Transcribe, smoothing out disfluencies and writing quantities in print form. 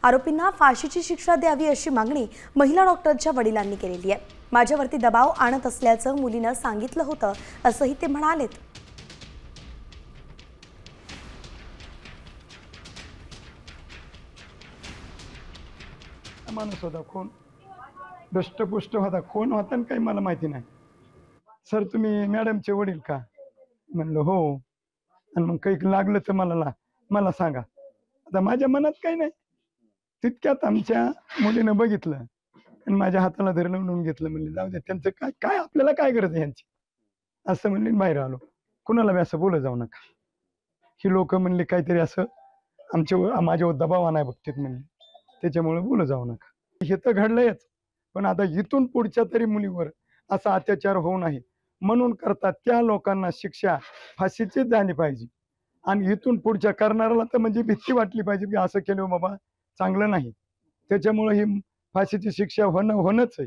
आरोपींना फाशीची शिक्षा द्यावी अशी मागणी महिला डॉक्टरच्या वडिलांनी केलेली आहे। माझ्यावरती दबाव आणत असल्याचं मुलीनं सांगितलं होतं असंही ते म्हणालेत। माणूस होता, कोण दष्टपुष्ट होता, कोण होता आणि काही मला माहिती नाही। सर तुम्ही मॅडमचे वडील का? म्हणलं हो। आणि मग काही लागलं तर मला सांगा। आता माझ्या मनात काही नाही। तितक्यात आमच्या मुलीनं बघितलं आणि माझ्या हाताला धरून लावून घेतलं। म्हणले जाऊ दे, त्यांचं काय काय आपल्याला काय गरज आहे यांची, असं म्हणले बाहेर आलो। कुणाला बी असं बोलत जाऊ नका, ही लोक म्हणले काहीतरी असं माझ्यावर दबाव आणाय बघतात म्हणले, त्याच्यामुळे बोलत जाऊ नका। हे तर घडलंयच, पण आता इथून पुढच्या तरी मुलीवर असा अत्याचार होऊ नये म्हणून करता त्या लोकांना शिक्षा फाशीचीच झाली पाहिजे। आणि इथून पुढच्या करणाऱ्याला तर म्हणजे भीती वाटली पाहिजे की असं केलं बाबा चांगलं नाही, त्याच्यामुळे ही फाशीची शिक्षा होणंच आहे।